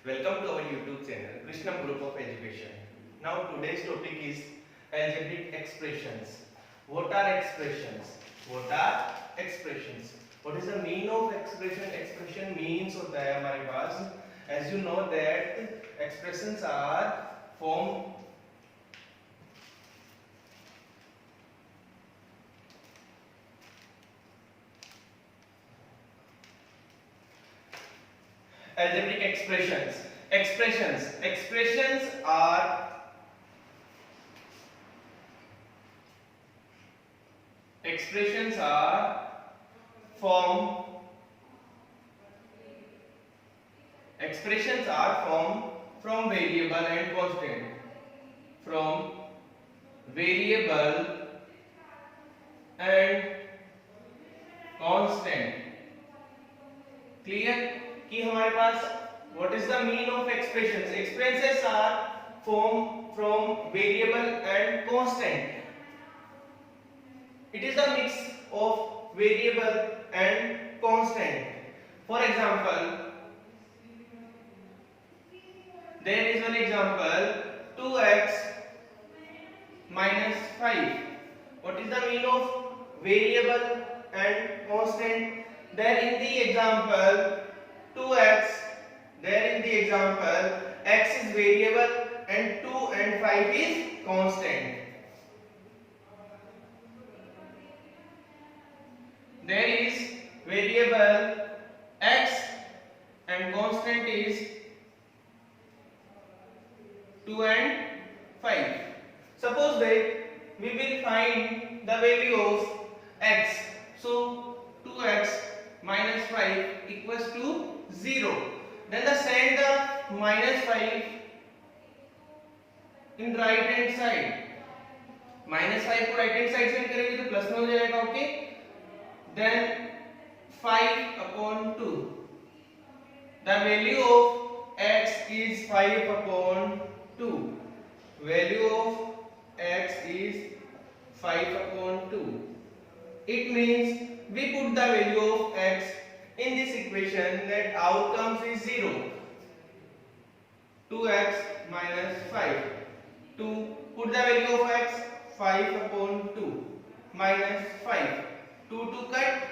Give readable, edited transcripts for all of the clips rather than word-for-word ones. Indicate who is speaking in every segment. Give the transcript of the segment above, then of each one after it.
Speaker 1: Welcome to our YouTube channel, Krishnam Group of Education. Now today's topic is algebraic expressions. What are expressions? What are expressions? What is the meaning of expression? Expression means होता है हमारे पास. As you know that expressions are form algebraic expressions. Expressions are form expressions are formed from variable and constant. From variable and constant. Clear? कि हमारे पास what is the meaning of expressions? Expressions are formed from variable and constant. It is a mix of variable and constant. For example, there is one example 2x minus 5. What is the meaning of variable and constant? There in the example 2x, there in the example x is variable and 2 and 5 is constant. There is variable x and constant is 2 and 5. Suppose that we will find the value of x. So 2x minus 5 equals to 0. Then send the minus 5 in right hand side. Minus 5 को right hand side send करेंगे तो plus में हो जाएगा. Okay. Then 5 upon 2. The value of x is 5 upon 2. Value of x is 5 upon 2. It means we put the value of x in this equation, that outcomes is 0. 2x minus 5. To put the value of x 5 upon 2 minus 5. 2 to cut,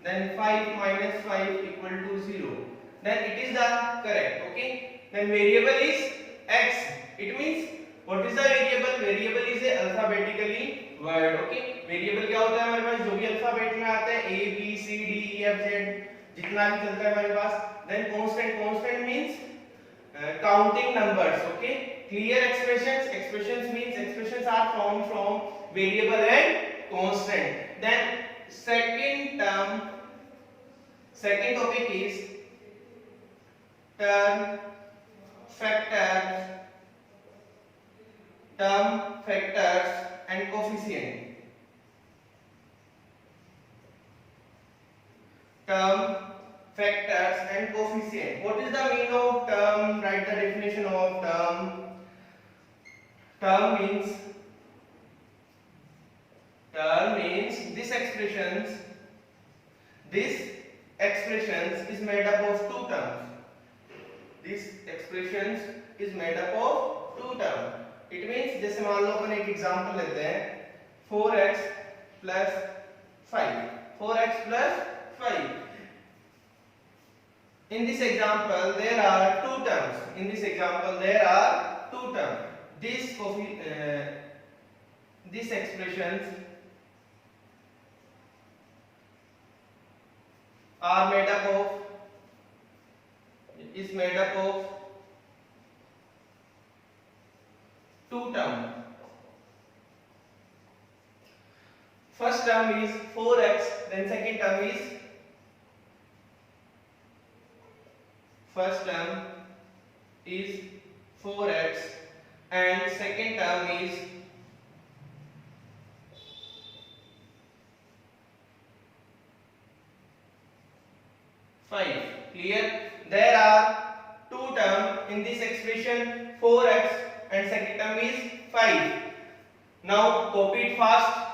Speaker 1: then 5 minus 5 equal to 0. Then it is the correct. Okay. Then variable is x. It means what is the variable? Variable is a alphabetically word. Okay. Variable क्या होता है हमारे पास? जो भी alphabet में आता है a b c d e f z जितना भी चलता है हमारे पास. Then constant means counting numbers. Okay. Clear expressions means expressions are formed from variable and constant. Then second topic is term factors and coefficient. Term, factors and coefficient. What is the meaning of term? Write the definition of term. Term means this expressions is made up of two terms. This expressions is made up of two terms. It means जैसे मान लो अपन एक example लेते हैं 4x plus 5. 4x plus 5. In this example there are two terms. These expressions are made up of two terms. First term is 4x, then second term is first term is 4x and second term is 5. Clear? There are two terms in this expression 4x and second term is 5. Now copy it fast.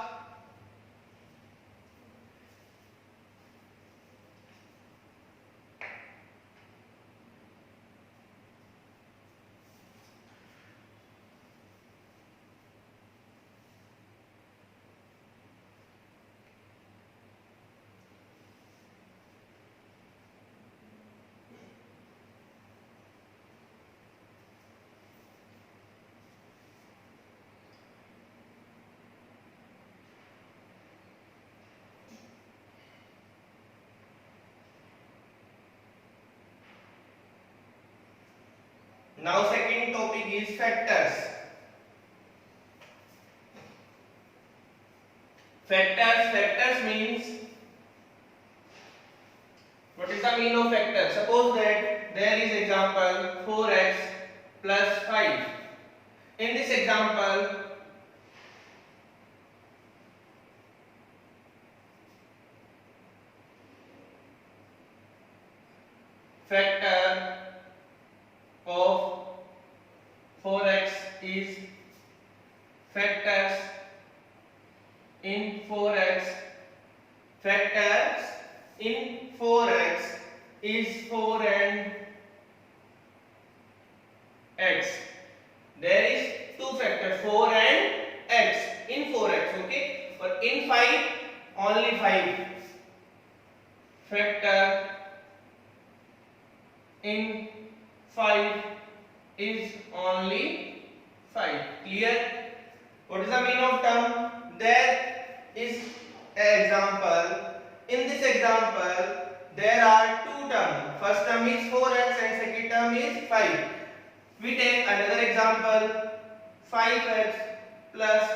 Speaker 1: Now second topic is factors. Factors means, what is the meaning of factor? Suppose that there is example 4x plus 5. In this example, factor of 4x is factors in 4x. Factors in 4x is 4 and x. There is two factors, 4 and x in 4x, okay? But in 5, only 5. Factor in 5 is only 5. Clear? What is the meaning of term? There is an example. In this example, there are two terms. First term is 4x and second term is 5. We take another example, 5x plus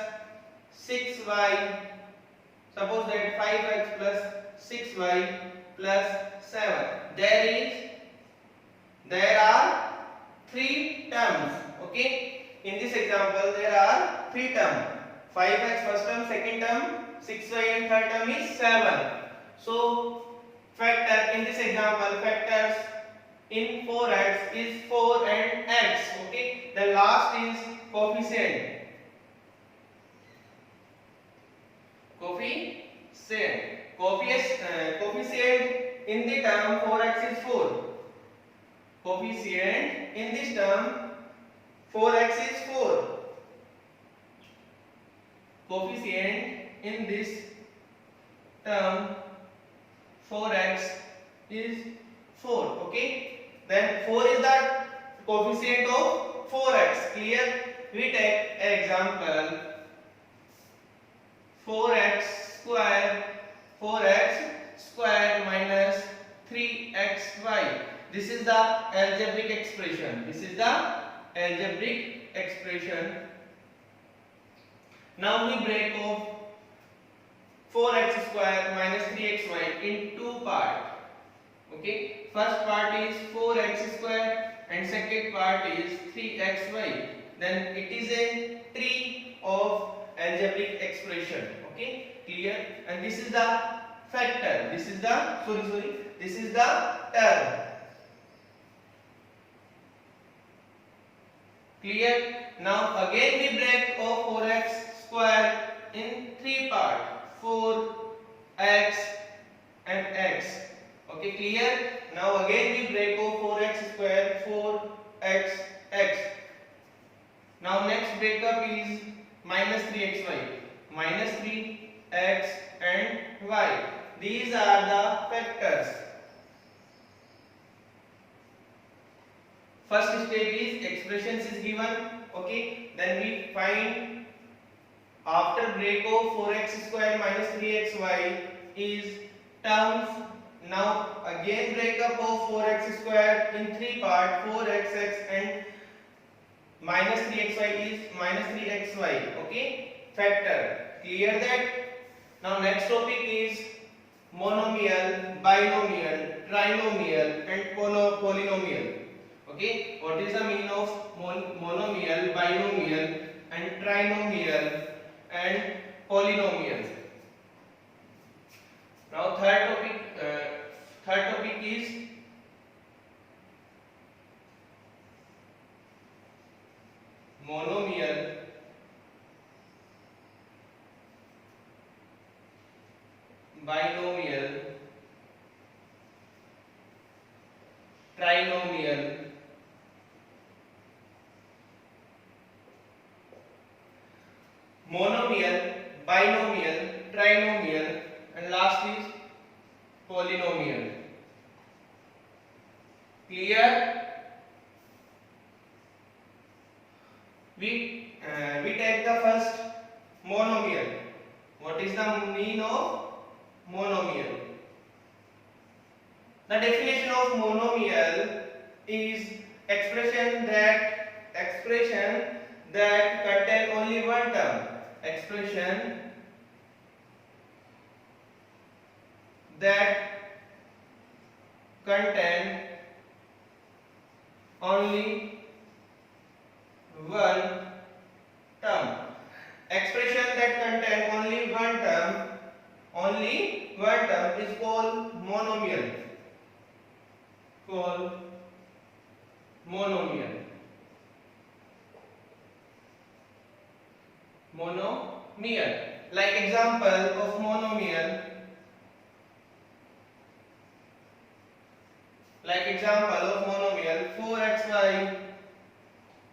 Speaker 1: 6y. Suppose that 5x plus 6y plus 7. There are three terms. Okay. In this example, there are three terms. 5x first term, second term 6y, and third term is 7. So factor in this example, factors in 4x is 4 and x. Okay. The last is coefficient. Coefficient in the term 4x is 4. Coefficient in this term 4x is 4. Coefficient in this term 4x is 4. Okay. Then 4 is the coefficient of 4x. Clear? We take example 4x square minus 3xy. This is the algebraic expression. Now we break off 4x square minus 3xy in two parts. Okay. First part is 4x square and second part is 3xy. Then it is a tree of algebraic expression. Okay. Clear? And this is the factor. This is the term. Clear? Now again we break off 4x square in three parts, 4x and x. Okay, clear? Now again we break off 4x square, 4x, x. Now next breakup is minus 3xy, minus 3x and y. These are the factors. First step is expressions is given. Okay, then we find after break of 4x square minus 3xy is terms. Now again break up of 4x square in three parts, 4xx and minus 3xy is minus 3xy. Okay, factor. Clear that? Now next topic is monomial, binomial, trinomial and polynomial. Okay, what is the meaning of monomial, binomial and trinomial and polynomial? Now third topic is monomial, binomial, trinomial, monomial, binomial, trinomial and last is polynomial. Clear? We take the first monomial. What is the meaning of monomial? The definition of monomial is expression that contain only one term. Expression that contain only one term. Expression that contain only one term is called monomial. Monomial. Like example of monomial.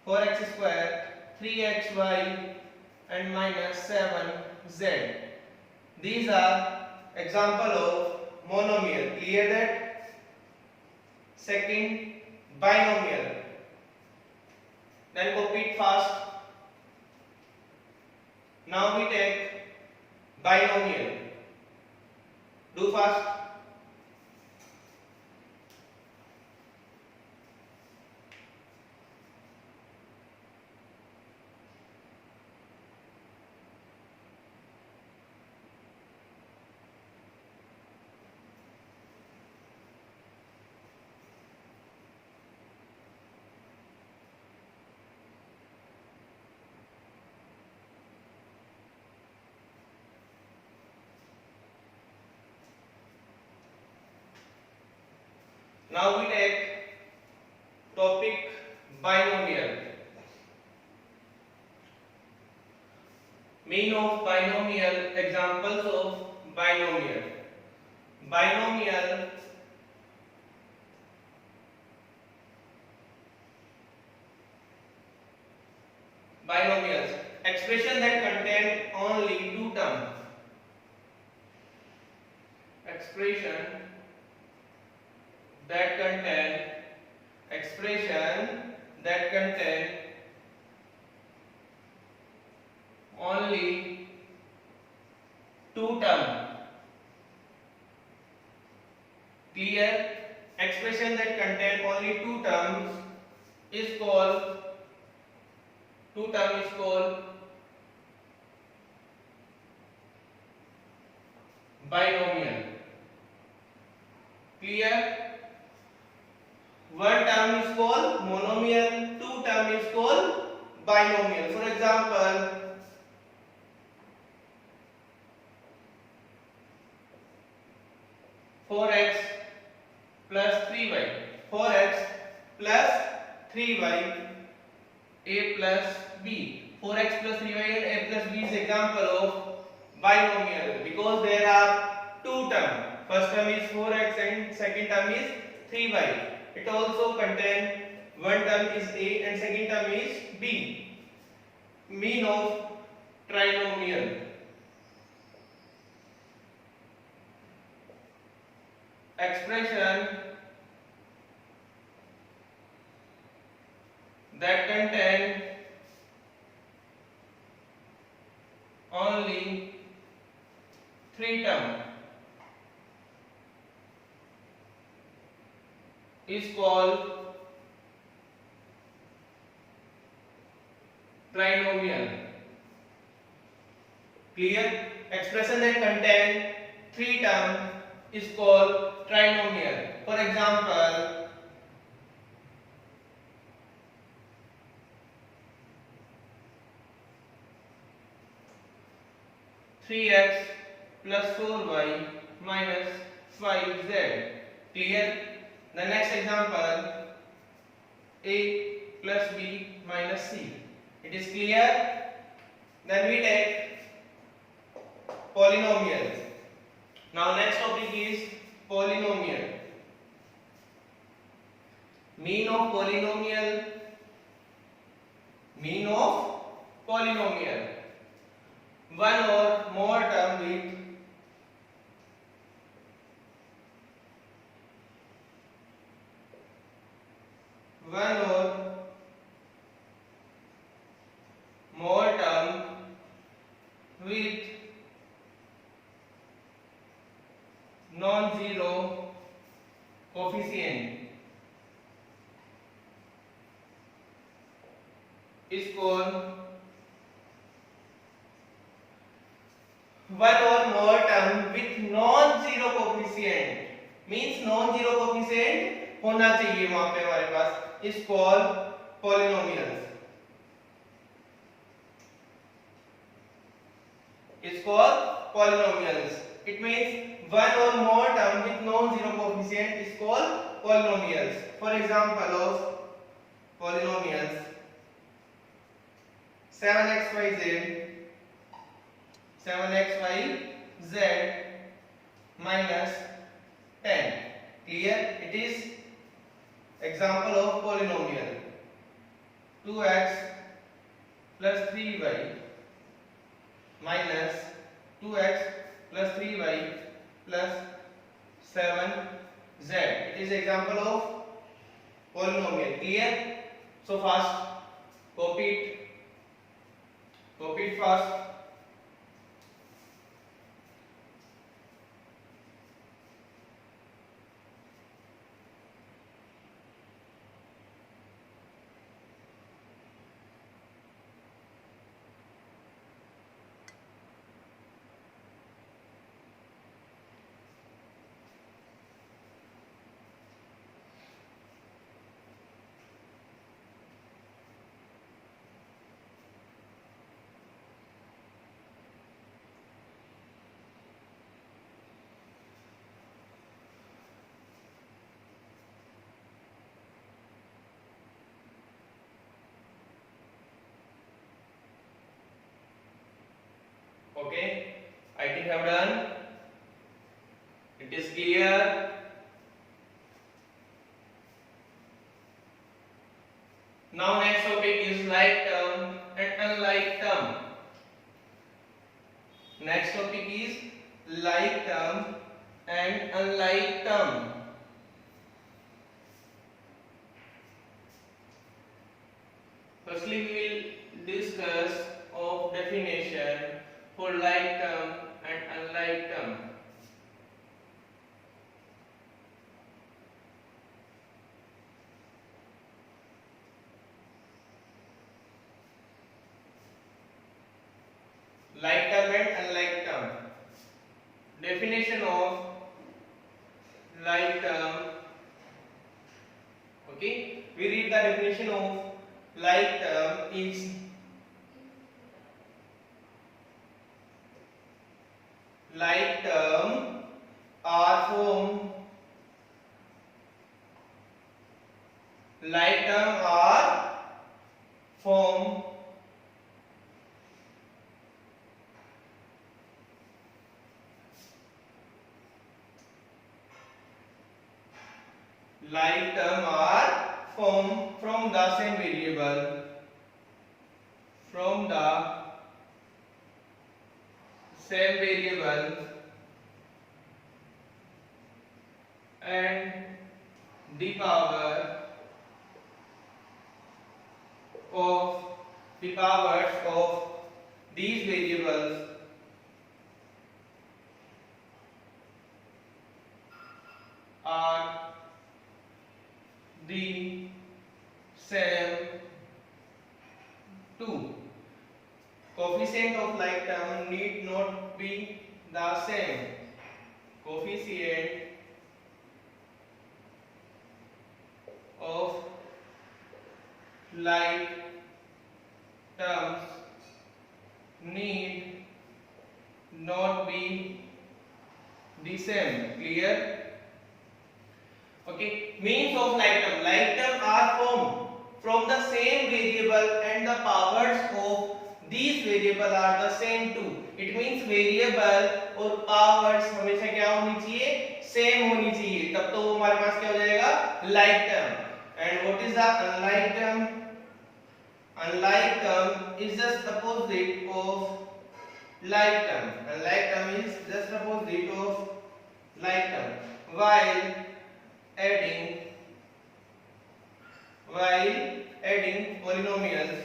Speaker 1: 4x square, 3xy and minus 7z. These are example of monomial. Clear that? Second, binomial. Then copy it fast. Now we take binomial. Do fast. Now we take topic binomial. Mean of binomial, examples of binomial. Binomials. Expression that contain only two terms. Expression that contain only two terms. Clear? Expression that contain only two terms is called binomial. Clear? One term is called monomial, two term is called binomial. For example, four x plus 3y, a plus b. 4x plus 3y and a plus b is example of binomial because there are two terms. First term is 4x and second term is 3y. It also contains one term is a and second term is b. Mean of trinomial. Expression that contain only three terms is called trinomial. Clear? Expression that contain three terms is called trinomial. For example, three x plus 4y minus 5z. Clear? The next example, a plus b minus c. It is clear? Then we take polynomial. Now next topic is polynomial. Mean of polynomial. One or more term with non-zero coefficient. is called one or more term with non-zero coefficient. Means non-zero coefficient होना चाहिए वहां पे हमारे पास, is called polynomials. Is called polynomials. It means one or more term with non-zero coefficient is called polynomials. For example of polynomials, 7xyz minus 10. Clear? It is example of polynomial. 2x plus 3y minus 2x plus 3y plus 7z. It is example of polynomial. Clear? So fast copy it fast. Okay, I think I have done. It is clear. Now next topic is like term and unlike term. Next topic is like term and unlike term. Firstly, we will discuss of definition for like term and unlike term. Like term and unlike term. Definition of like term. Okay, we read the definition of like term is like term are formed like term are formed like term are formed from the same variable, from the same variable and the power of the powers of these variables are the same too. Coefficient of like term need not be the same. Coefficient of like terms need not be the same. Clear? Okay. Means of like term. Like term are formed from the same variable and the powers of these variable are the same too. It means variable और powers हमेशा क्या होनी चाहिए? Same होनी चाहिए. तब तो वो हमारे पास क्या हो जाएगा? Like term. And what is the unlike term? Unlike term is just opposite of like term. Unlike term is just opposite of like term. While adding polynomials,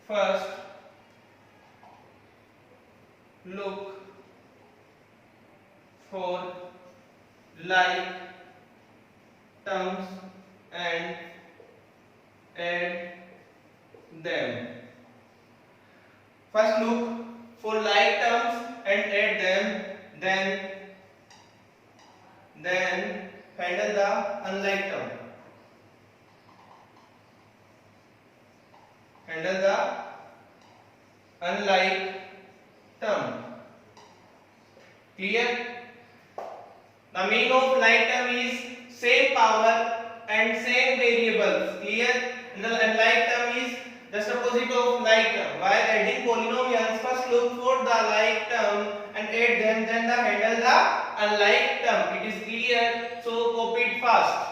Speaker 1: first look for like terms and add them. First look for like terms and add them, then handle the unlike term. Handle the unlike term. Clear? The mean of like term is same power and same variables. Clear? And the unlike term is just opposite of like term. While adding polynomials, first look for the like term and add them, then handle the unlike term. It is clear, so copy it fast.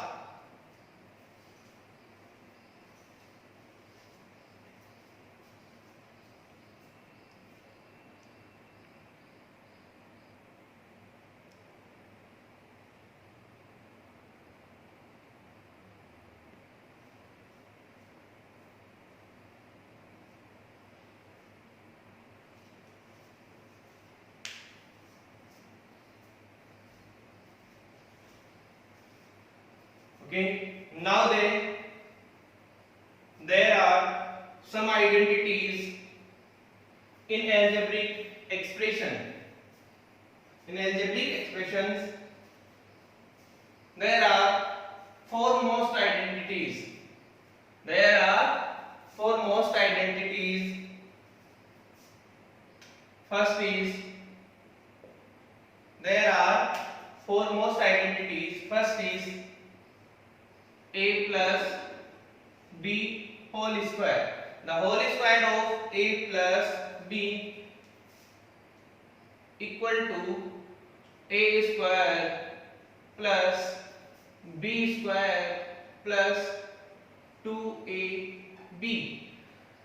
Speaker 1: Okay, now then there are some identities in algebraic expression. In algebraic expressions there are four most identities. There are four most identities. First is there are four most identities. First is a plus b whole square. The whole square of a plus b equal to a square plus b square plus 2ab.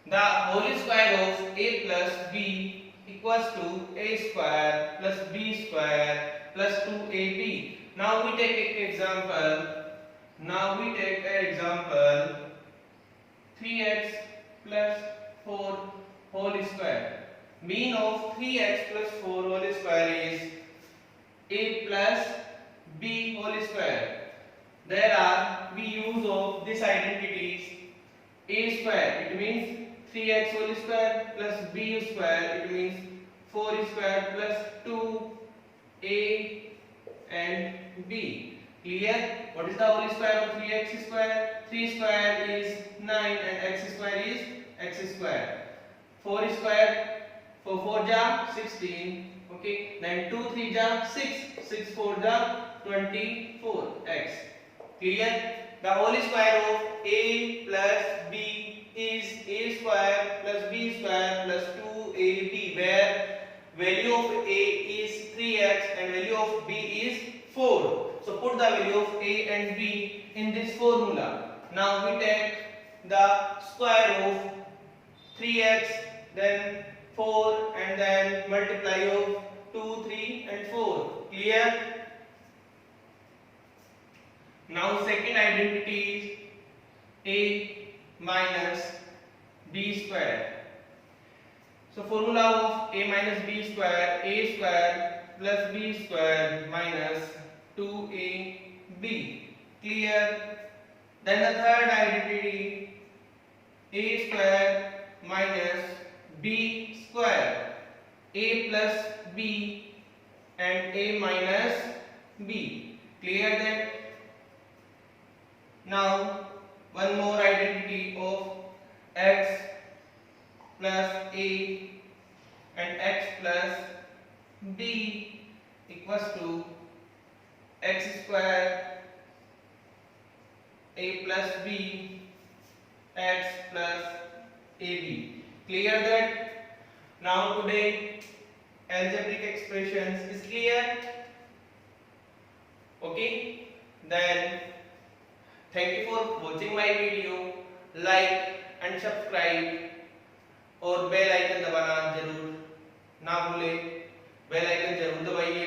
Speaker 1: The whole square of a plus b equals to a square plus b square plus 2ab. Now we take an example. 3x plus 4 whole square. Mean of 3x plus 4 whole square is a plus b whole square. There are we use of this identities a square. It means 3x whole square plus b square. It means 4 square plus 2a and b. Clear? What is the whole square of 3x square? 3 square is 9 and x square is x square. 4 square, 4 ja 16. Okay. Then 2 3 ja 6. 6 4 ja 24x. Clear? The whole square of a plus b is a square plus b square plus 2ab, where value of a is 3x and value of b is 4. So put the value of a and b in this formula. Now we take the square of 3x, then 4, and then multiply of 2, 3 and 4. Clear? Now second identity is a minus b square. So formula of a minus b square, a square plus b square minus 2ab. Clear? Then the third identity a square minus b square, a plus b and a minus b. Clear that? Now one more identity of x plus a and x plus b equals to x square a plus b x plus ab. Clear that? Now today algebraic expressions is clear. Okay, then thank you for watching my video. Like and subscribe और bell icon दबाना जरूर ना भूले. Bell icon जरूर दबाइए.